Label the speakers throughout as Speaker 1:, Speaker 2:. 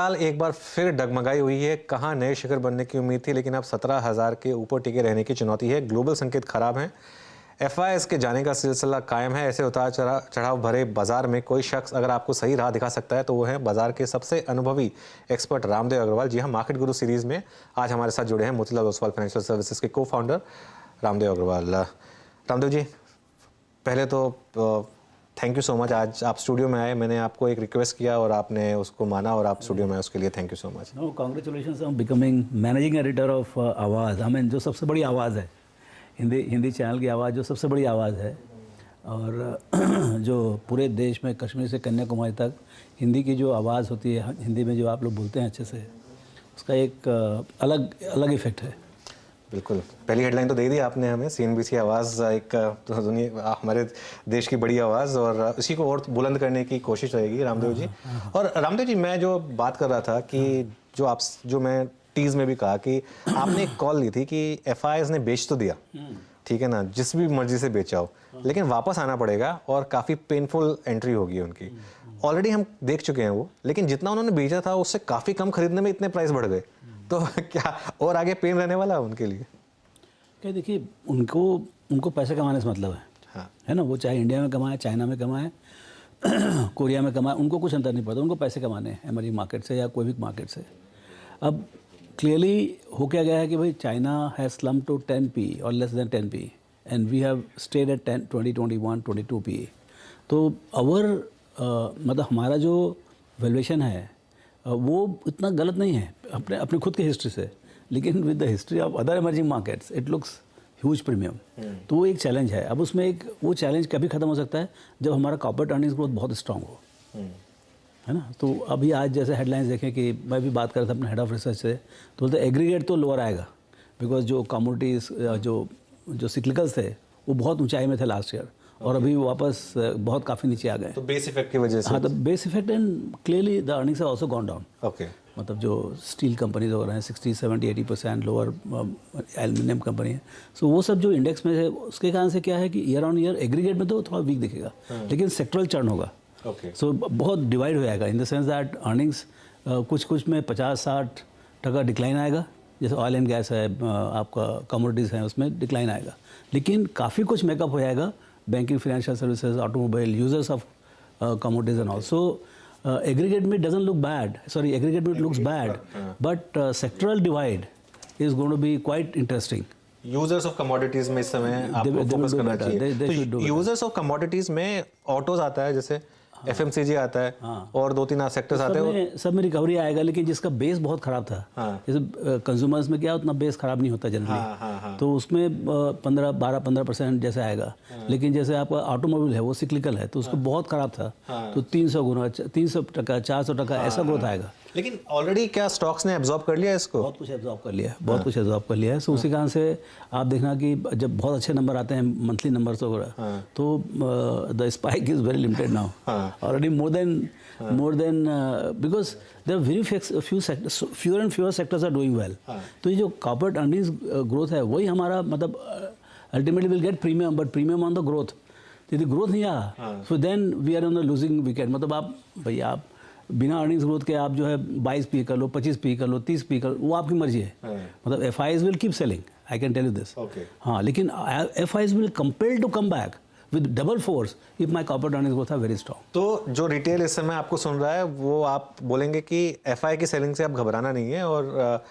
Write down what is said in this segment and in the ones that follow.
Speaker 1: साल एक बार फिर डगमगाई हुई है। कहाँ नए शिखर बनने की उम्मीद थी, लेकिन अब 17,000 के ऊपर टिके रहने की चुनौती है। ग्लोबल संकेत खराब हैं। एफआईएस के जाने का सिलसिला कायम है। ऐसे उतार चढ़ाव भरे बाजार में कोई शख्स अगर आपको सही राह दिखा सकता है तो वो है बाजार के सबसे अनुभवी एक्सपर्ट रामदेव अग्रवाल। जी हाँ, मार्केट गुरु सीरीज में आज हमारे साथ जुड़े हैं मोतीलाल ओसवाल फाइनेंशियल सर्विसेज के को फाउंडर रामदेव अग्रवाल। रामदेव जी, पहले तो थैंक यू सो मच, आज आप स्टूडियो में आए। मैंने आपको एक रिक्वेस्ट किया और आपने उसको माना और आप स्टूडियो में आए, उसके लिए thank you so much.
Speaker 2: No, congratulations on becoming managing editor of Awaaz. हमें जो सबसे बड़ी आवाज़ है, हिंदी चैनल की आवाज़ जो सबसे बड़ी आवाज़ है, और जो पूरे देश में कश्मीर से कन्याकुमारी तक हिंदी की जो आवाज़ होती है, हिंदी में जो आप लोग बोलते हैं अच्छे से, उसका एक अलग इफेक्ट है।
Speaker 1: बिल्कुल, पहली हेडलाइन तो दे दी आपने हमें। सीएनबीसी आवाज़ एक दुनिया हमारे देश की बड़ी आवाज़, और इसी को और बुलंद करने की कोशिश रहेगी रामदेव जी। और रामदेव जी, मैं जो बात कर रहा था कि जो मैं टीज़ में भी कहा कि आपने एक कॉल ली थी कि एफआईएस ने बेच तो दिया, ठीक है ना, जिस भी मर्जी से बेचा हो, लेकिन वापस आना पड़ेगा और काफ़ी पेनफुल एंट्री होगी उनकी। ऑलरेडी हम देख चुके हैं वो, लेकिन जितना उन्होंने बेचा था उससे काफ़ी कम खरीदने में इतने प्राइस बढ़ गए, तो क्या और आगे पेन रहने वाला है उनके लिए?
Speaker 2: क्या, देखिए, उनको पैसे कमाने से मतलब है।
Speaker 1: हाँ।
Speaker 2: है ना, वो चाहे इंडिया में कमाए, चाइना में कमाए, कोरिया में कमाए, उनको कुछ अंतर नहीं पड़ता। उनको पैसे कमाने हैं एमर्जिंग मार्केट से या कोई भी मार्केट से। अब क्लियरली हो क्या गया है कि भाई China has slump to 10 P or less than 10 P, and we have stayed at 10, 20, 21, 22 P. तो मतलब हमारा जो वैल्यूएशन है वो इतना गलत नहीं है अपने खुद के हिस्ट्री से, लेकिन with the history of other emerging markets it looks huge premium. तो वो एक चैलेंज है। अब उसमें वो चैलेंज कभी ख़त्म हो सकता है जब हमारा कॉर्पोरेट अर्निंग्स ग्रोथ बहुत स्ट्रांग हो, है ना। तो अभी आज जैसे हेडलाइंस देखें कि मैं भी बात कर रहा था अपने हेड ऑफ रिसर्च से, तो बोलते एग्रीगेट तो लोअर आएगा, बिकॉज जो कमोडिटीज़ जो सिक्लिकल्स थे वो बहुत ऊंचाई में थे लास्ट ईयर, और अभी वापस बहुत काफ़ी नीचे आ गए।
Speaker 1: तो बेस इफेक्ट की वजह से?
Speaker 2: हाँ, तो base effect and clearly the earnings are also gone down.
Speaker 1: Okay,
Speaker 2: मतलब जो स्टील कंपनीज हो रहे हैं 60, 70, 80% लोअर, एल्यूमिनियम कंपनी है, सो वो सब जो इंडेक्स में है उसके कारण से क्या है कि ईयर ऑन ईयर एग्रीगेट में तो थोड़ा वीक दिखेगा, लेकिन सेक्टरल चर्न होगा। सो बहुत डिवाइड हो जाएगा in the sense that earnings कुछ में 50-60% डिक्लाइन आएगा, जैसे ऑयल एंड गैस है, आपका कमोडिटीज़ हैं, उसमें डिक्लाइन आएगा, लेकिन काफ़ी कुछ मेकअप हो जाएगा banking, financial services, automobile, users of commodities and also. aggregate में doesn't look bad, sorry, aggregate में looks bad, but sectoral divide is going to be quite interesting.
Speaker 1: Users of commodities में इस समय आपको फोकस करना चाहिए। तो यूजर्स ऑफ कमोडिटीज में ऑटोज आता है, जैसे एफएमसीजी आता है, और 2-3 सेक्टर्स आते हैं,
Speaker 2: सब में रिकवरी आएगा, लेकिन जिसका बेस बहुत खराब था, जैसे कंज्यूमर्स में क्या उतना बेस खराब नहीं होता जनरली, तो उसमें 12-15% जैसे आएगा, लेकिन जैसे आपका ऑटोमोबाइल है वो सिक्लिकल है, तो उसको बहुत खराब था, तो 300%, 400% ऐसा ग्रोथ आएगा।
Speaker 1: लेकिन ऑलरेडी क्या स्टॉक्स ने एब्जॉर्ब कर लिया इसको?
Speaker 2: बहुत कुछ एब्जॉर्ब कर लिया है, बहुत कुछ एब्जॉर्ब कर लिया है। सो उसी कारण से आप देखना कि जब बहुत अच्छे नंबर आते हैं, मंथली नंबर्स वगैरह, तो the spike is very limited now, already more than because there very fewer and fewer sectors are doing well. तो ये जो कॉर्पोरेट अर्निंग्स ग्रोथ है वही हमारा, मतलब ultimately will get premium, but premium on the growth. यदि growth नहीं आया, so then we are on the losing wicket. मतलब आप बिना अर्निंग्स ग्रोथ के आप जो है 22 पी कर लो, 25 पी कर लो, 30 पी कर लो, वो आपकी मर्जी है। मतलब FIs will keep selling, I can tell you this. हाँ, लेकिन FIs will compel to come back with double force if my corporate earnings growth are very strong.
Speaker 1: तो जो रिटेल इस समय आपको सुन रहा है, वो आप बोलेंगे कि एफआई की सेलिंग से आप घबराना नहीं है और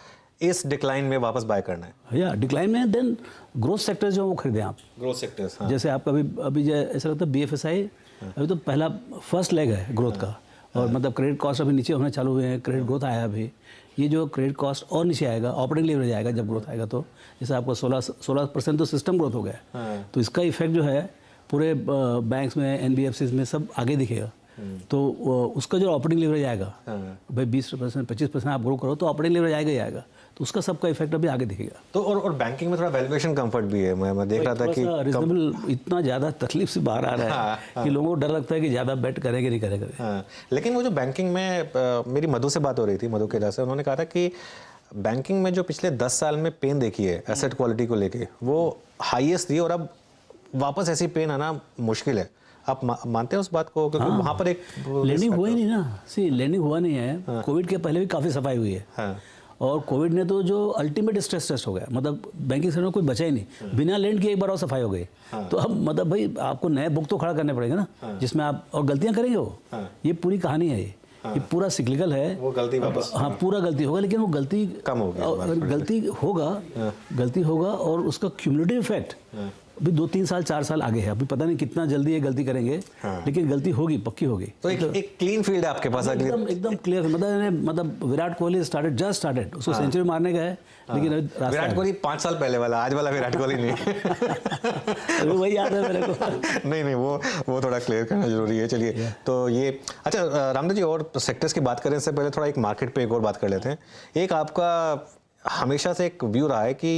Speaker 1: इस डिक्लाइन में वापस बाय करना है।
Speaker 2: या डिक्लाइन में देन ग्रोथ सेक्टर्स जो वो खरीदें आप,
Speaker 1: ग्रोथ सेक्टर्स।
Speaker 2: जैसे आपका अभी ऐसा लगता है बीएफएसआई अभी तो पहला फर्स्ट लेग है ग्रोथ का, और मतलब क्रेडिट कॉस्ट अभी नीचे होने चालू हुए हैं, क्रेडिट ग्रोथ आया अभी, ये जो क्रेडिट कॉस्ट और नीचे आएगा, ऑपरेटिंग लेवरेज आएगा जब ग्रोथ आएगा, तो जैसे आपको 16% तो सिस्टम ग्रोथ हो गया, तो इसका इफेक्ट जो है पूरे बैंक्स में, एनबीएफसीज में सब आगे दिखेगा। तो उसका जो ऑपरेटिंग लेवरेज आएगा, भाई 20%, 25% आप ग्रो करो तो ऑपरेटिंग लेवरेज आएगा ही आएगा, तो उसका सबका इफेक्ट अभी आगे दिखेगा।
Speaker 1: तो और बैंकिंग में थोड़ा वैल्यूएशन कंफर्ट भी है। मैं देख रहा था कि
Speaker 2: रीजनेबल, इतना ज़्यादा तकलीफ से बाहर आ रहा है कि लोगों को डर लगता है कि ज़्यादा बेट करेंगे नहीं करेंगे।
Speaker 1: लेकिन वो जो बैंकिंग में मेरी मधु से बात हो रही थी, मधु केला से, उन्होंने कहा था कि बैंकिंग में जो पिछले 10 साल में पेन देखी है एसेट क्वालिटी को लेके, वो हाईएस्ट थी, और अब वापस ऐसी पेन आना मुश्किल है। आप मानते हैं उस बात को, क्योंकि वहाँ पर एक
Speaker 2: लैंडिंग हुआ ही नहीं ना। सी लैंडिंग हुआ नहीं है। कोविड के पहले भी काफ़ी सफाई हुई है।
Speaker 1: हाँ।
Speaker 2: और कोविड ने तो जो अल्टीमेट स्ट्रेस टेस्ट हो गया, मतलब बैंकिंग सेक्टर में कोई बचा ही नहीं, बिना लैंड किए एक बार और सफाई हो गई। तो अब मतलब भाई आपको नए बुक तो खड़ा करने पड़ेंगे ना, जिसमें आप और गलतियां करेंगे वो। ये पूरी कहानी है, ये पूरा सिक्लिकल है।
Speaker 1: वो गलती वापस,
Speaker 2: हाँ पूरा गलती होगा, लेकिन वो गलती
Speaker 1: कम होगी,
Speaker 2: गलती होगा और उसका क्यूमुलेटिव इफेक्ट अभी 2-3 साल 4 साल आगे है। अभी पता नहीं कितना जल्दी ये गलती करेंगे, लेकिन गलती होगी, पक्की होगी।
Speaker 1: तो एक क्लीन फील्ड है आपके पास,
Speaker 2: एकदम क्लियर। मतलब विराट कोहली जस्ट स्टार्टेड, उसको सेंचुरी मारने का है, लेकिन
Speaker 1: विराट कोहली 5 साल पहले वाला, आज वाला विराट कोहली नहीं।
Speaker 2: अभी वही याद है मेरे को।
Speaker 1: नहीं वो थोड़ा क्लियर करना जरूरी है। चलिए, तो ये अच्छा रामदेव जी, और सेक्टर्स की बात करें से पहले थोड़ा एक मार्केट पे एक और बात कर लेते हैं। एक आपका हमेशा से एक व्यू रहा है कि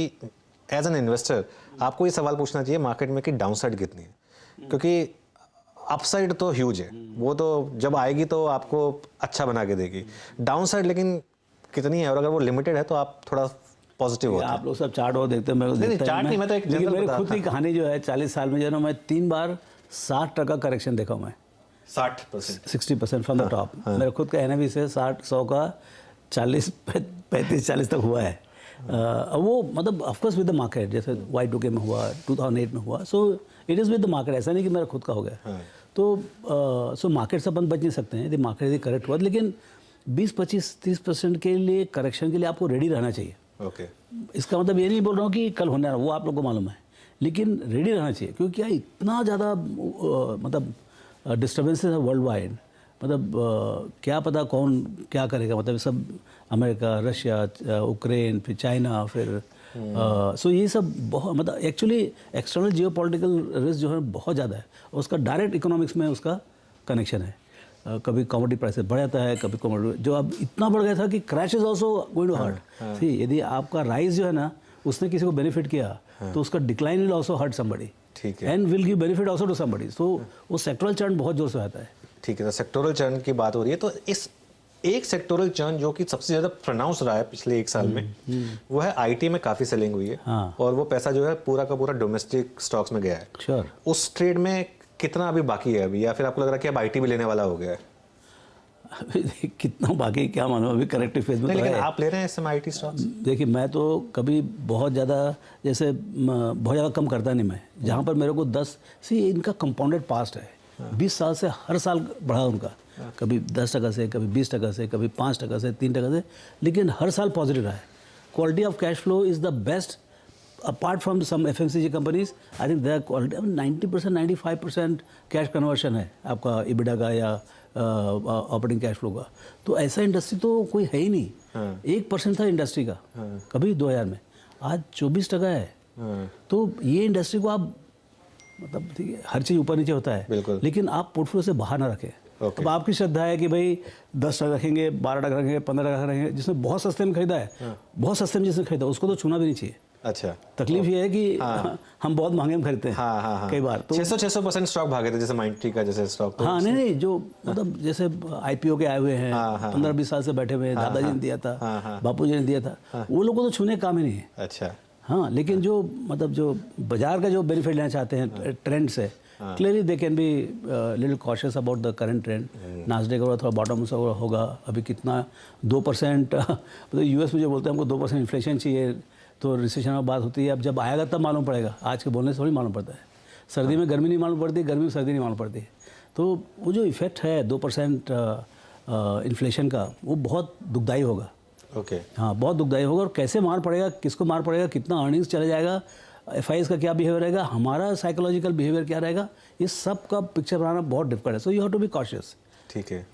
Speaker 1: एज एन इन्वेस्टर आपको ये सवाल पूछना चाहिए मार्केट में कि डाउनसाइड कितनी है, क्योंकि अपसाइड तो ह्यूज है, वो तो जब आएगी तो आपको अच्छा बना के देगी। डाउनसाइड लेकिन कितनी है, और अगर वो लिमिटेड है तो आप थोड़ा पॉजिटिव होते हैं।
Speaker 2: आप लोग सब चार्ट और देखते हैं, मेरे को
Speaker 1: नहीं चार्ट नहीं, मैं तो एक
Speaker 2: लेकिन मेरी खुद की कहानी जो है 40 साल में जो है ना, मैं 3 बार 60% करेक्शन देखा हूँ मैं। 60% फ्रॉम द टॉप। मेरे खुद का एनएवी से 100 का 35-40 तक हुआ है। वो मतलब ऑफकोर्स विद द मार्केट, जैसे Y2K में हुआ, 2008 में हुआ। So it is with the market, ऐसा नहीं कि मेरा खुद का हो गया। तो सो मार्केट से अपन बच नहीं सकते हैं, यदि मार्केट यदि करेक्ट हुआ, लेकिन 20-25-30% के लिए करेक्शन के लिए आपको रेडी रहना चाहिए।
Speaker 1: ओके,
Speaker 2: इसका मतलब ये नहीं बोल रहा हूँ कि कल होने वाला, वो आप लोग को मालूम है, लेकिन रेडी रहना चाहिए, क्योंकि क्या इतना ज़्यादा मतलब डिस्टर्बेंसेस है वर्ल्ड वाइड। मतलब क्या पता कौन क्या करेगा, मतलब सब अमेरिका, रशिया, यूक्रेन, फिर चाइना, फिर सो ये सब बहुत मतलब एक्चुअली एक्सटर्नल जियोपॉलिटिकल रिस्क जो है बहुत ज़्यादा है, और उसका डायरेक्ट इकोनॉमिक्स में उसका कनेक्शन है। कभी कमोडिटी प्राइसेस बढ़ जाता है, कभी कमोडिटी जो अब इतना बढ़ गया था कि crash is also going to hurt. See यदि आपका राइज जो है ना उसने किसी को बेनिफिट किया, तो उसका decline will also hurt somebody,
Speaker 1: ठीक है,
Speaker 2: and will give benefit also to somebody. So वो सेक्टरल चर्न बहुत जोर से आता है।
Speaker 1: ठीक है, तो सेक्टोरल चर्न की बात हो रही है, तो इस एक सेक्टोरल चर्न जो कि सबसे ज़्यादा प्रोनाउंस रहा है पिछले 1 साल में, वो है आईटी में काफ़ी सेलिंग हुई है। और वो पैसा जो है पूरा का पूरा डोमेस्टिक स्टॉक्स में गया है।
Speaker 2: श्योर।
Speaker 1: उस ट्रेड में कितना अभी बाकी है अभी, या फिर आपको लग रहा है कि अब आईटी भी लेने वाला हो गया है?
Speaker 2: अभी कितना बाकी क्या मालूम, अभी करेक्टिव फेज में तो
Speaker 1: लेकिन
Speaker 2: है।
Speaker 1: आप ले रहे हैं इस समय आईटी स्टॉक्स?
Speaker 2: देखिए मैं तो कभी बहुत ज़्यादा बहुत ज़्यादा कम करता नहीं मैं, जहाँ पर मेरे को 10 इनका कंपाउंडेड पास्ट है। 20 साल से हर साल बढ़ा उनका, कभी 10% से, कभी 20% से, कभी 5% से, 3% से, लेकिन हर साल पॉजिटिव रहा है। Quality of cash flow is the best apart from some FMCG companies. I think their quality 90% 95% cash conversion है आपका EBITDA का या ऑपरेटिंग कैश फ्लो का। तो ऐसा इंडस्ट्री तो कोई है ही नहीं। 1% था इंडस्ट्री का कभी 2000 में, आज 24% है। तो ये इंडस्ट्री को आप मतलब ठीक है, हर चीज़ ऊपर नीचे होता है, लेकिन आप पोर्टफोलियो से बाहर ना रखें। अब आपकी श्रद्धा है कि भाई 10% रखेंगे, 12% रखेंगे, 15% रखेंगे, जिसने बहुत सस्ते में खरीदा है, बहुत सस्ते में जिसने खरीदा उसको तो छूना भी नहीं चाहिए।
Speaker 1: अच्छा,
Speaker 2: तकलीफ ये है कि हम बहुत महंगे में खरीदते हैं कई बार। तो
Speaker 1: 600% स्टॉक भागे थे, जैसे माइंट्री का जैसे स्टॉक।
Speaker 2: हाँ नहीं जो मतलब जैसे IPO के आए हुए हैं, 15-20 साल से बैठे हुए हैं, दादाजी ने दिया था, बापू जी ने दिया था, वो लोगों को तो छूने काम ही नहीं है।
Speaker 1: अच्छा,
Speaker 2: हाँ, लेकिन जो मतलब जो बाजार का जो बेनिफिट लेना चाहते हैं ट्रेंड से, clearly they can be little cautious about the current trend. Nasdaq का थोड़ा बॉटम सा होगा, अभी कितना 2% मतलब US में जो बोलते हैं हमको 2% इन्फ्लेशन चाहिए, तो रिसेशन में बात होती है। अब जब आएगा तब मालूम पड़ेगा, आज के बोलने से थोड़ी मालूम पड़ता है। सर्दी में गर्मी नहीं मालूम पड़ती, गर्मी में सर्दी नहीं मालूम पड़ती। तो वो जो इफेक्ट है 2% इन्फ्लेशन का, वो बहुत दुखदाई होगा।
Speaker 1: ओके,
Speaker 2: हाँ बहुत दुखदाई होगा। और कैसे मार पड़ेगा, किसको मार पड़ेगा, कितना अर्निंग्स चला जाएगा, FIs का क्या बिहेवियर रहेगा, हमारा साइकोलॉजिकल बिहेवियर क्या रहेगा, ये सब का पिक्चर बनाना बहुत डिफिकल्ट है। So you have to be cautious.
Speaker 1: ठीक है,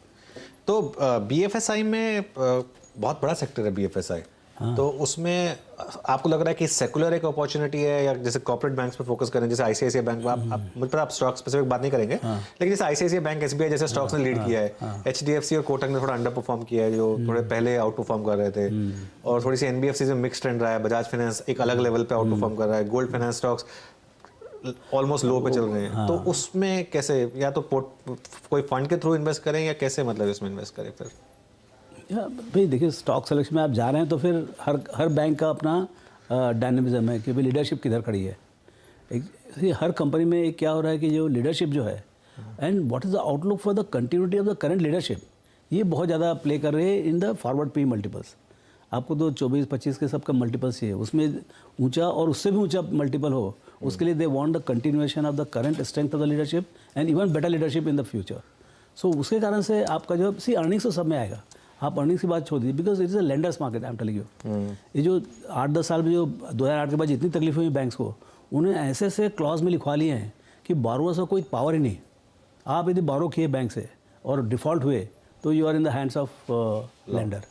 Speaker 1: तो BFSI में बहुत बड़ा सेक्टर है BFSI। तो उसमें आपको लग रहा है कि सेकुलर एक अपॉर्चुनिटी है, या जैसे कॉर्पोरेट बैंक्स पे फोकस करें, जैसे ICICI बैंक, आप मुझ पर आप स्टॉक स्पेसिफिक बात नहीं करेंगे, लेकिन जैसे ICICI बैंक, SBI जैसे स्टॉक्स ने लीड किया है, HDFC और कोटक ने थोड़ा अंडर परफॉर्म किया है, जो थोड़े पहले आउट परफॉर्म कर रहे थे, और थोड़ी सी NBFC में मिक्स ट्रेंड रहा है, बजाज फाइनेंस एक अलग लेवल पे आउट परफॉर्म कर रहा है, गोल्ड फाइनेंस स्टॉक्स ऑलमोस्ट लो पे चल रहे हैं। तो उसमें कैसे, या तो कोई फंड के थ्रू इन्वेस्ट करें, या कैसे मतलब इसमें इन्वेस्ट करें फिर?
Speaker 2: भाई देखिए, स्टॉक सिलेक्शन में आप जा रहे हैं तो फिर हर बैंक का अपना डायनेमिज्म है कि भाई लीडरशिप किधर खड़ी है। हर कंपनी में क्या हो रहा है कि जो लीडरशिप जो है and what is the outlook for the continuity of the current leadership, ये बहुत ज़्यादा प्ले कर रहे हैं in the forward P multiples. आपको तो 24-25 के सबका मल्टीपल्स चाहिए, उसमें ऊंचा और उससे भी ऊंचा मल्टीपल हो, उसके लिए they want the continuation of the current strength of the leadership and even better leadership in the future. So उसके कारण से आपका जो अर्निंग्स तो सब में आएगा, आप अर्निंग्स की बात छोड़ दीजिए, because it is a lenders market. I am telling you, ये जो 8-10 साल में जो 2008 के बाद जितनी तकलीफ हुई बैंक्स को, उन्हें ऐसे ऐसे क्लॉज में लिखवा लिए हैं कि बारोअर्स का कोई पावर ही नहीं। आप यदि बारो किए बैंक से और डिफ़ॉल्ट हुए तो you are in the hands of lender.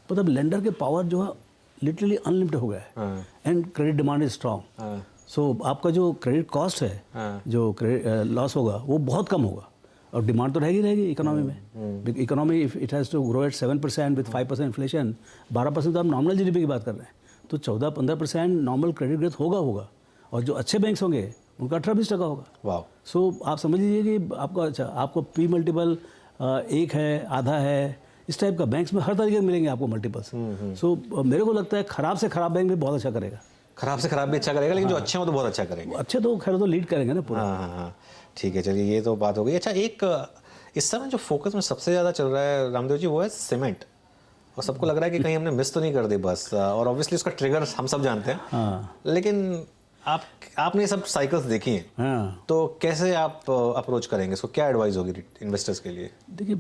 Speaker 2: मतलब लेंडर के पावर जो है लिटरली अनलिमिटेड हो गया है and credit demand is strong. So आपका जो क्रेडिट कॉस्ट है, जो क्रेडिट लॉस होगा वो बहुत कम होगा, और डिमांड तो रहेगी इकोनॉमी में। Economy if it has to grow at 7% with 5% inflation, 12% तो आप नॉर्मल जीडीपी की बात कर रहे हैं, तो 14-15% नॉर्मल क्रेडिट ग्रोथ होगा। और जो अच्छे बैंक्स होंगे उनका 18-20% होगा।
Speaker 1: वाह।
Speaker 2: सो आप समझ लीजिए कि आपका अच्छा, आपको पी मल्टीपल 1 है, आधा है, इस टाइप का बैंक्स में हर तरीके के मिलेंगे आपको मल्टीपल्स। सो मेरे को लगता है खराब से खराब बैंक भी बहुत अच्छा करेगा।
Speaker 1: खराब से खराब भी अच्छा करेगा, लेकिन जो अच्छे हो तो बहुत अच्छा करेंगे।
Speaker 2: अच्छे तो खैर तो लीड करेंगे ना पूरा।
Speaker 1: हाँ, ठीक है, चलिए ये तो बात हो गई। अच्छा, एक इस समय जो फोकस में सबसे ज़्यादा चल रहा है रामदेव जी, वो है सीमेंट, और सबको लग रहा है कि कहीं हमने मिस तो नहीं कर दी बस, और ऑब्वियसली उसका ट्रिगर हम सब जानते हैं।
Speaker 2: हाँ।
Speaker 1: लेकिन आपने ये सब साइकिल्स देखी हैं।
Speaker 2: हाँ।
Speaker 1: तो कैसे आप अप्रोच करेंगे इसको, क्या एडवाइस होगी इन्वेस्टर्स के लिए?
Speaker 2: देखिए,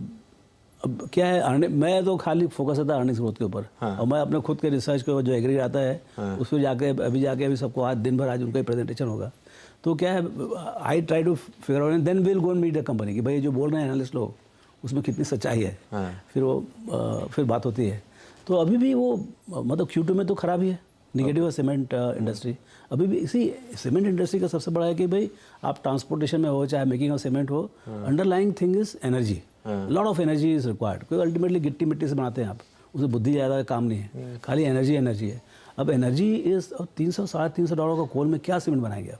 Speaker 2: अब क्या है, मैं तो खाली फोकस रहता है अर्निंग्स ग्रोथ के ऊपर। और मैं अपने खुद के रिसर्च को जो एग्री आता है उस पर जाके अभी सबको आज दिन भर आज उनका ही प्रेजेंटेशन होगा, तो क्या है, I try to figure out and then will go and meet the company कि भाई जो बोल रहे हैं एनालिस्ट लोग उसमें कितनी सच्चाई है। फिर बात होती है। तो अभी भी वो मतलब Q2 में तो खराब ही है, निगेटिव है सीमेंट इंडस्ट्री अभी भी। इसी सीमेंट इंडस्ट्री का सबसे बड़ा है कि भाई आप ट्रांसपोर्टेशन में हो चाहे मेकिंग ऑफ सीमेंट हो, underlying thing is energy, lot of energy is required. क्योंकि अल्टीमेटली गिट्टी मिट्टी से बनाते हैं आप, उसमें बुद्धि ज़्यादा काम नहीं है, खाली एनर्जी है। अब एनर्जी इज $300-350 का कोल में क्या सीमेंट बनाएंगे आप?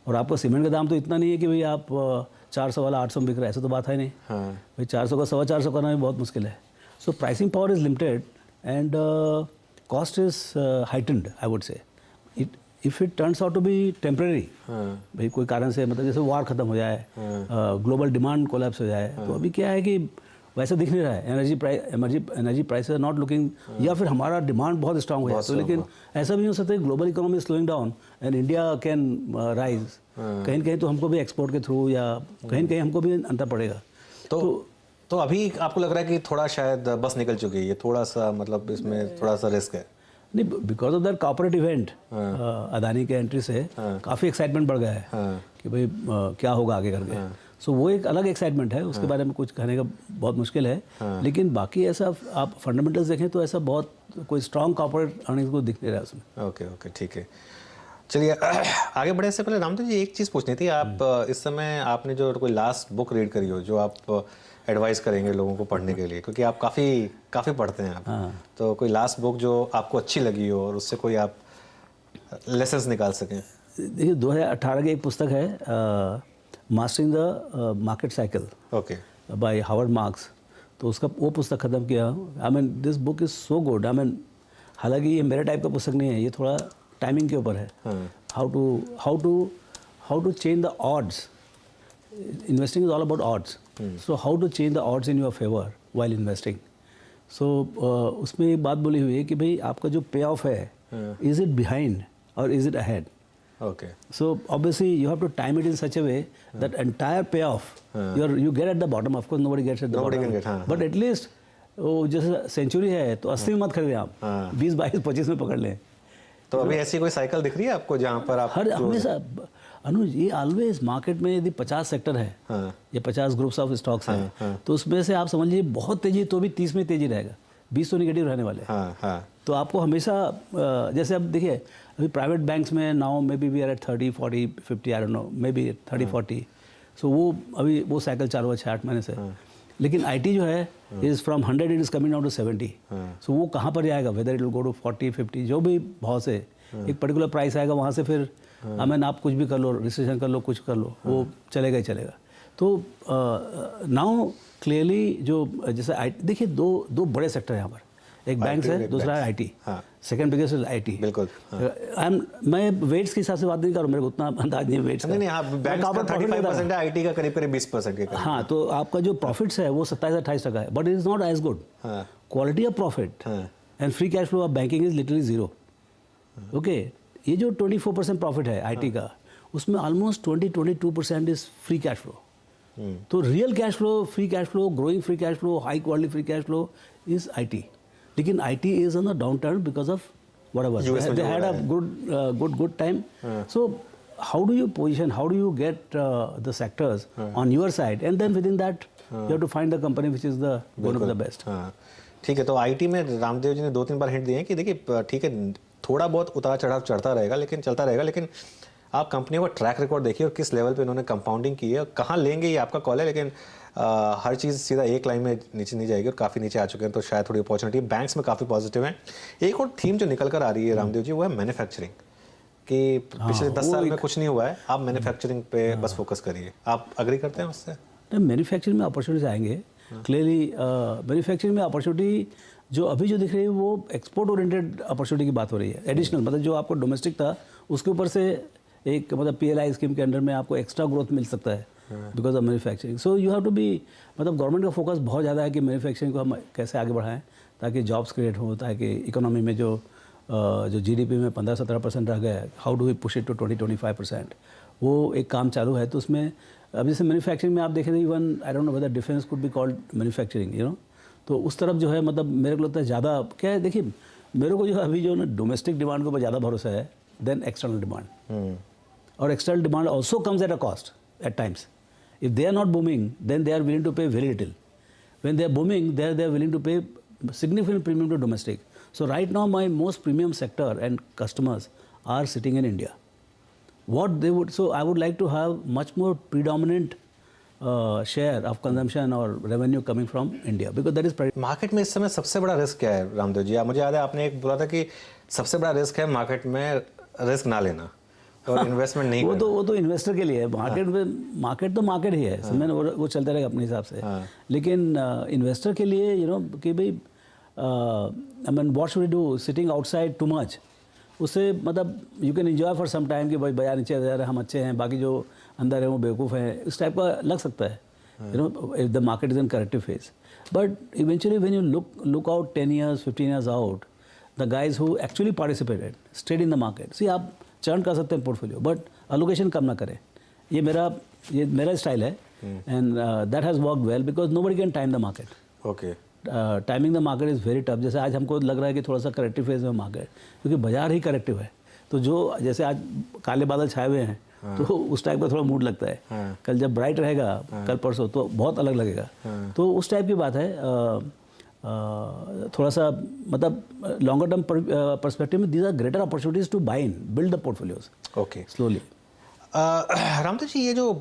Speaker 2: और आपका सीमेंट का दाम तो इतना नहीं है कि भाई आप 400 वाला 800 में बिक रहा है, ऐसा तो बात है नहीं। भाई 400 का 450 करना भी बहुत मुश्किल है। So pricing power is limited and cost is heightened, I would say. If it turns out to be temporary, भाई कोई कारण से मतलब जैसे वार खत्म हो जाए, ग्लोबल डिमांड कोलैप्स हो जाए, तो अभी क्या है कि वैसा दिख नहीं रहा है। Energy price are not looking, या फिर हमारा डिमांड बहुत स्ट्रांग हो जाए तो। लेकिन ऐसा भी हो सकता है global economy slowing down and India can rise. कहीं कहीं तो हमको भी एक्सपोर्ट के थ्रू या कहीं हमको भी अंतर पड़ेगा।
Speaker 1: तो अभी आपको लग रहा है कि थोड़ा शायद बस निकल चुकी है, ये थोड़ा सा मतलब इसमें थोड़ा सा रिस्क है?
Speaker 2: नहीं, because of that corporate event Adani के एंट्री से काफ़ी एक्साइटमेंट बढ़ गया है कि भाई क्या होगा आगे करके। सो वो एक अलग एक्साइटमेंट है, उसके बारे में कुछ कहने का बहुत मुश्किल है। लेकिन बाकी ऐसा आप फंडामेंटल्स देखें तो ऐसा बहुत कोई स्ट्रॉन्ग कॉर्पोरेट अर्निंग्स को दिख नहीं रहा है उसमें।
Speaker 1: ओके, ठीक है। चलिए आगे बढ़ने से पहले रामदेव जी एक चीज़ पूछनी थी। आप इस समय आपने जो कोई लास्ट बुक रीड करी हो जो आप एडवाइस करेंगे लोगों को पढ़ने के लिए, क्योंकि आप काफ़ी पढ़ते हैं आप, तो कोई लास्ट बुक जो आपको अच्छी लगी हो और उससे कोई आप लेसन्स निकाल सकें?
Speaker 2: देखिए 2018 की एक पुस्तक है mastering the market cycle,
Speaker 1: okay,
Speaker 2: by Howard Marks. तो उसका वो पुस्तक ख़त्म किया। I mean this book is so good. I mean हालांकि ये मेरे टाइप का पुस्तक नहीं है, ये थोड़ा टाइमिंग के ऊपर है। How to change the odds. Investing is all about odds. So how to change the odds in your favour while investing. So उसमें एक बात बोली हुई है कि भाई आपका जो पे ऑफ है, इज इट बिहाइंड और is it ahead?
Speaker 1: Okay.
Speaker 2: So obviously you have to time it in such a way that entire payoff you get at the bottom. Of course nobody gets at the bottom. But at least वो जैसे century है तो 80 में मत खरीदें आप, 20, 22, 25 में पकड़ लें।
Speaker 1: तो अभी ऐसी कोई साइकिल दिख रही है आपको जहाँ पर आप
Speaker 2: हर हमेशा अनुज ये ऑलवेज मार्केट में यदि 50 सेक्टर है या 50 ग्रुप्स ऑफ स्टॉक्स हैं, तो उसमें से आप समझ लीजिए बहुत तेजी तो भी 30 में तेजी रहेगा, 20 तो निगेटिव रहने वाले। तो आपको हमेशा जैसे अब देखिए अभी प्राइवेट बैंक्स में now maybe we are at 30, 40, 50, I don't know, maybe 30, 40। So वो अभी वो साइकिल चालू है 6-8 महीने से। लेकिन आईटी जो है is from 100 it is coming down to 70। So वो कहाँ पर जाएगा, whether it will go to 40, 50, जो भी भाव से एक पर्टिकुलर प्राइस आएगा वहाँ से फिर हमें आप कुछ भी कर लो, रिसेशन कर लो, कुछ कर लो, वो चलेगा ही चलेगा। तो नाउ क्लियरली जो जैसे देखिए दो बड़े सेक्टर हैं यहाँ पर। एक बैंक है, दूसरा है आईटी।
Speaker 1: हाँ।
Speaker 2: Second biggest is IT.
Speaker 1: बिल्कुल।
Speaker 2: मैं वेट्स के हिसाब से बात नहीं कर रहा हूँ, मेरे को उतना अंदाज नहीं है वेट्स का।
Speaker 1: नहीं हाँ, बैंक का 35% है, आईटी का करीब 20% के करीब।
Speaker 2: हाँ, तो आपका जो प्रॉफिट्स है वो 27-28% है, but it is not as good. Quality of profit and free cash flow of banking is literally zero. Okay, ये जो 24% प्रॉफिट है आईटी का, उसमें almost 20-22% is free cash flow. तो real cash flow, free cash flow, growing free cash flow, high quality free cash flow is IT. लेकिन IT is on the down turn because of whatever they had a good time. So how do you position, how do you get the sectors on your side, and then within that you have to find the company which is the going to be the best.
Speaker 1: हाँ, ठीक है। तो IT में रामदेव जी ने 2-3 बार hint दिए हैं कि देखिए ठीक है, थोड़ा बहुत उतार चढ़ाव चलता रहेगा, लेकिन आप कंपनी का ट्रैक रिकॉर्ड देखिए और किस लेवल पे उन्होंने कंपाउंडिंग की है, कहाँ लेंगे ये आपका कॉल है, लेकिन हर चीज़ सीधा एक लाइन में नीचे नहीं जाएगी और काफ़ी नीचे आ चुके हैं, तो शायद थोड़ी अपॉर्चुनिटी बैंक्स में काफ़ी पॉजिटिव है। एक और थीम जो निकल कर आ रही है रामदेव जी, वो है मैन्युफैक्चरिंग, कि पिछले 10 साल में कुछ नहीं हुआ है, आप मैन्युफैक्चरिंग पे बस फोकस करिए। आप अग्री करते हैं उससे?
Speaker 2: मैन्युफैक्चरिंग में अपॉर्चुनिटीज आएंगे क्लियरली। मैन्युफैक्चरिंग में अपॉर्चुनिटी जो अभी जो दिख रही है वो एक्सपोर्ट ओरिएंटेड अपॉर्चुनिटी की बात हो रही है। एडिशनल मतलब जो आपको डोमेस्टिक था उसके ऊपर से एक मतलब PLI स्कीम के अंडर में आपको एक्स्ट्रा ग्रोथ मिल सकता है because of manufacturing. So you have to be, मतलब गवर्नमेंट का फोकस बहुत ज़्यादा है कि मैन्युफैक्चरिंग को हम कैसे आगे बढ़ाएं ताकि जॉब्स क्रिएट हो, ताकि इकोनॉमी में जो GDP में 15-17% रह गया, how do we push it to 20-25%, वो एक काम चालू है। तो उसमें अब जैसे मैन्युफैक्चरिंग में आप देखें, even I don't know whether defence could be called manufacturing, you know. तो उस तरफ जो है मतलब मेरे को लगता है ज़्यादा क्या है, देखिए मेरे को जो अभी जो ना डोमेस्टिक डिमांड के ऊपर ज़्यादा भरोसा है देन एक्सटर्नल डिमांड। और external demand also comes at a cost at times. If they are not booming then they are willing to pay very little, when they are booming they are willing to pay significant premium to domestic. So right now my most premium sector and customers are sitting in India. What they would, so I would like to have much more predominant share of consumption or revenue coming from India because that is
Speaker 1: market में इस समय सबसे बड़ा risk क्या है रामदेव जी? मुझे याद है आपने एक बोला था कि सबसे बड़ा रिस्क है मार्केट में रिस्क ना लेना और इन्वेस्टमेंट नहीं करना।
Speaker 2: वो तो इन्वेस्टर के लिए है। मार्केट में मार्केट तो मार्केट ही है, समझे ना, वो चलते रहेगा अपने हिसाब से। लेकिन इन्वेस्टर के लिए यू नो कि भाई I mean what should we do, sitting outside too much, उससे मतलब you can enjoy for some time कि भाई बाजार नीचे जा रहे हैं, हम अच्छे हैं, बाकी जो अंदर है वो बेवकूफ़ हैं, इस टाइप का लग सकता है, you know, if the market is in corrective phase. But eventually when you look out 10 years 15 years out, the guys who actually participated stayed in the market, see आप चर्न कर सकते हैं पोर्टफोलियो बट अलोकेशन कम ना करें। ये मेरा style है and that has work well because nobody can time the market.
Speaker 1: Okay,
Speaker 2: timing the market is very tough. जैसे आज हमको लग रहा है कि थोड़ा सा करेक्टिव फेज में मार्केट, क्योंकि बाजार ही करेक्टिव है। तो जो जैसे आज काले बादल छाए हुए हैं तो उस टाइप का थोड़ा मूड लगता है। कल जब ब्राइट रहेगा कल परसों तो बहुत अलग लगेगा। तो उस टाइप की बात है। थोड़ा सा मतलब लॉन्गर टर्म पर्सपेक्टिव में these are greater opportunities to buy in, build the portfolios
Speaker 1: okay
Speaker 2: slowly.
Speaker 1: Ramdev ji, ये जो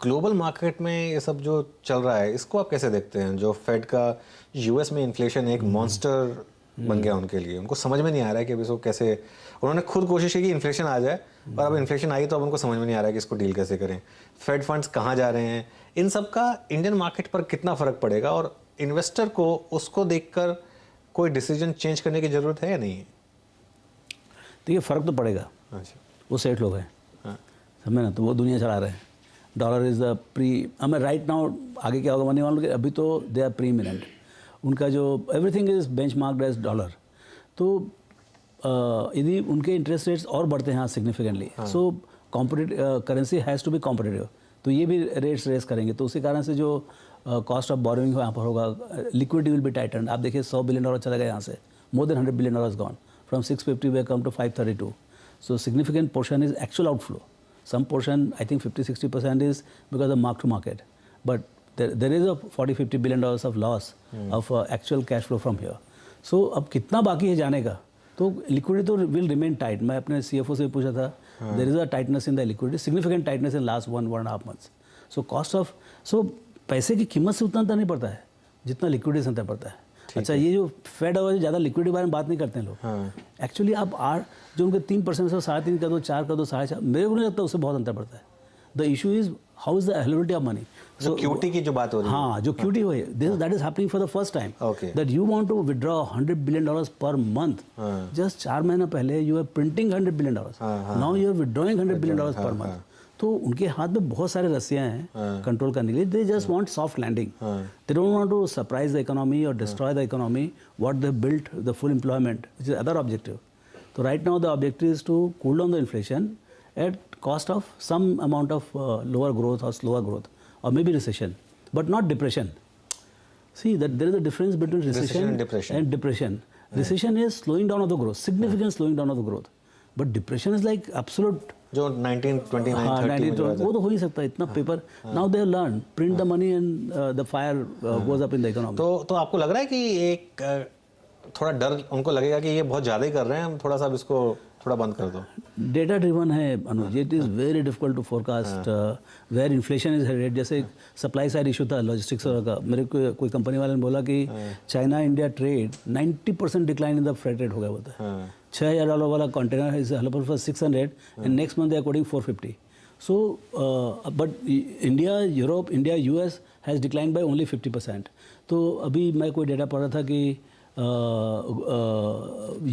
Speaker 1: ग्लोबल मार्केट में ये सब जो चल रहा है इसको आप कैसे देखते हैं? जो फेड का US में इन्फ्लेशन एक मॉन्स्टर बन गया उनके लिए, उनको समझ में नहीं आ रहा है कि अब इसको कैसे, उन्होंने खुद कोशिश की कि इन्फ्लेशन आ जाए और अब इन्फ्लेशन आई तो अब उनको समझ में नहीं आ रहा है कि इसको डील कैसे करें। फेड फंड्स कहाँ जा रहे हैं, इन सब का इंडियन मार्केट पर कितना फ़र्क पड़ेगा और इन्वेस्टर को उसको देखकर कोई डिसीजन चेंज करने की ज़रूरत है या नहीं?
Speaker 2: देखिए फ़र्क तो पड़ेगा।
Speaker 1: अच्छा,
Speaker 2: वो सेठ लोग हैं, समझे ना, तो वो दुनिया चला रहे हैं। डॉलर इज़ द प्री, हमें राइट नाउ आगे क्या होगा नहीं मालूम, अभी तो दे आर प्री इमिनेंट। उनका जो everything is benchmarked as dollar. तो यदि उनके इंटरेस्ट रेट्स और बढ़ते हैं significantly, so competitive currency has to be competitive, तो ये भी रेट्स रेस करेंगे। तो उसी कारण से जो कॉस्ट ऑफ बोरोइंग यहाँ पर होगा, लिक्विडिटी विल बी टाइटन। आप देखिए $100 बिलियन चला गया यहाँ से, more than $100 billion gone from 650 वे come to 532। So significant portion is actual outflow. Some portion, I think 50-60% is because of mark to market, but there is a $40-50 billion of loss of actual cash flow from here. So अब कितना बाकी है जाने का, तो liquidity तो will remain tight. मैं अपने CFO से पूछा था, there is a tightness in the liquidity, significant tightness in last 1.5 months. So cost of, so पैसे की कीमत से उतना अंतर नहीं पड़ता है जितना लिक्विडिटी से अंतर पड़ता है। अच्छा, ये जो फेड और ज़्यादा लिक्विडिटी बारे में बात नहीं करते हैं लोग। एक्चुअली आप जो उनके 3% से 3.5 कर दो, 4 कर दो, 4.5, मेरे को नहीं लगता उससे बहुत अंतर पड़ता है। The issue is how is the availability of money.
Speaker 1: जो क्यूटी की जो बात हो रही है.
Speaker 2: हाँ, जो क्यूटी हुई that is happening for the first time.
Speaker 1: Okay.
Speaker 2: That you want to withdraw $100 billion per month. Just 4 महीना पहले you are printing $100 billion. Now you are withdrawing $100 billion per month. तो उनके हाथ में बहुत सारे रस्सियां हैं कंट्रोल करने के लिए. They just want soft landing. They don't want to surprise the economy और destroy the economy what they built the full employment which is other objective. तो right now the objective is to cool down the inflation at cost of some amount of lower growth or slower growth or maybe recession, but not depression. See that there is a difference between recession and depression. Recession is slowing down of the growth, significant slowing down of the growth, but depression is like absolute.
Speaker 1: जो 1929
Speaker 2: हाँ,
Speaker 1: 30
Speaker 2: वो तो हो ही सकता है इतना paper. Now they learn print the money and the fire goes up in the economy.
Speaker 1: तो आपको लग रहा है कि एक थोड़ा डर उनको लगेगा कि ये बहुत ज़्यादा ही कर रहे हैं, हम थोड़ा सा अब इसको थोड़ा बंद कर दो.
Speaker 2: डेटा ड्रिवन है Anuj. It is very difficult to forecast where inflation is headed. जैसे सप्लाई साइड इशू था लॉजिस्टिक्स का. मेरे को कोई कंपनी वाले ने बोला कि China India trade 90% decline in the freight rate हो गया होता है. $6,000 वाला container is available for 600 and next month they are quoting 450. So, but India, Europe, India, US has declined by only 50%. तो अभी मैं कोई डेटा पढ़ रहा था कि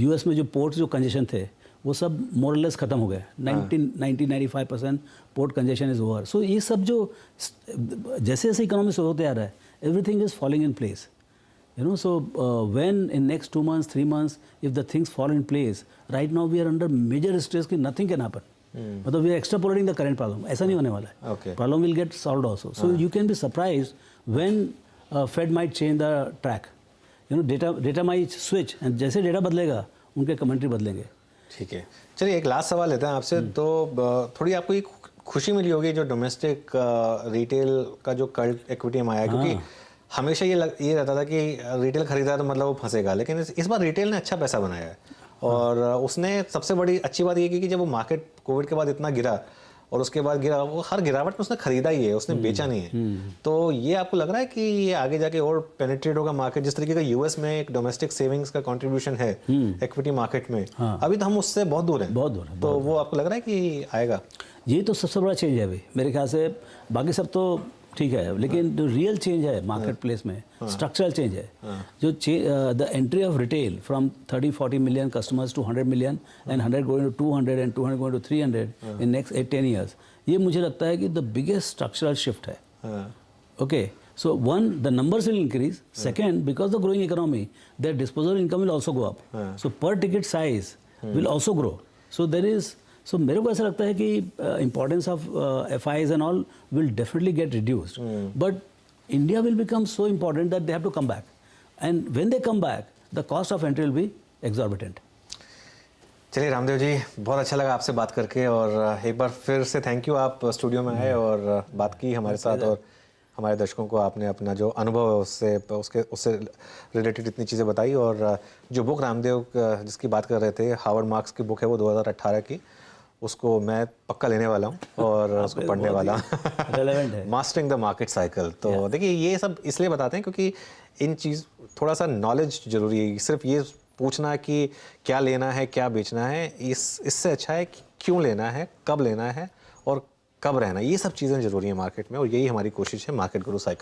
Speaker 2: US में जो पोर्ट्स जो कंजेशन थे वो सब मोरलेस ख़त्म हो गए. 90-95% पोर्ट कंजेशन इज़ ओवर. सो ये सब जो जैसे जैसे इकोनॉमी से होते आ रहा है everything is falling in place. You know, so when in next 2 months, 3 months, if the things fall in place, right now we are under major stress कि nothing can happen. मतलब we are extrapolating the current problem. ऐसा नहीं होने वाला है.
Speaker 1: Okay.
Speaker 2: Problem will get solved also. So you can be surprised when Fed might change the track. You know, data might switch and जैसे data बदलेगा उनके commentary बदलेंगे.
Speaker 1: ठीक है. चलिए एक लास्ट सवाल लेते हैं आपसे. तो थोड़ी आपको एक खुशी मिली होगी जो डोमेस्टिक रिटेल का जो कल्ट इक्विटी में आया, क्योंकि हमेशा ये रहता था कि रिटेल खरीदा तो मतलब वो फंसेगा, लेकिन इस बार रिटेल ने अच्छा पैसा बनाया है. और उसने सबसे बड़ी अच्छी बात ये की कि जब वो मार्केट कोविड के बाद इतना गिरा और उसके बाद गिरा, वो हर गिरावट में उसने खरीदा ही है, उसने बेचा नहीं है. तो ये आपको लग रहा है कि ये आगे जाके और पेनिट्रेट होगा मार्केट, जिस तरीके का यूएस में एक डोमेस्टिक सेविंग्स का कंट्रीब्यूशन है इक्विटी मार्केट में. अभी तो हम उससे बहुत दूर हैं.
Speaker 2: बहुत दूर है.
Speaker 1: तो वो आपको लग रहा है कि आएगा?
Speaker 2: ये तो सबसे बड़ा चेंज है अभी मेरे ख्याल से. बाकी सब तो ठीक है, लेकिन जो रियल चेंज है मार्केट प्लेस में, स्ट्रक्चरल चेंज है. जो the entry of retail from 30-40 million customers to 100 million and 100 going to 200 and 200 going to 300 in next 8-10 years, ये मुझे लगता है कि द बिगेस्ट स्ट्रक्चरल शिफ्ट है. Okay, so one, the numbers will increase. Second, because the growing economy their disposal income will also go up. So पर ticket size will also grow. So there is so मेरे को ऐसा लगता है कि importance of FIs and all will definitely get reduced, but India will become so important that they have to come back. And when they come back the cost of entry will be exorbitant.
Speaker 1: चलिए रामदेव जी, बहुत अच्छा लगा आपसे बात करके, और एक बार फिर से थैंक यू, आप स्टूडियो में आए और बात की हमारे साथ, और हमारे दर्शकों को आपने अपना जो अनुभव है उससे रिलेटेड इतनी चीज़ें बताई. और जो बुक रामदेव जिसकी बात कर रहे थे, हावर्ड मार्क्स की बुक है, वो 2018 की, उसको मैं पक्का लेने वाला हूँ और उसको पढ़ने वाला हूँ. Mastering the market cycle. तो देखिए ये सब इसलिए बताते हैं क्योंकि इन चीज़ थोड़ा सा नॉलेज जरूरी है. सिर्फ ये पूछना कि क्या लेना है क्या बेचना है, इससे अच्छा है कि क्यों लेना है, कब लेना है और कब रहना है. ये सब चीज़ें ज़रूरी है मार्केट में, और यही हमारी कोशिश है मार्केट गुरु साइकिल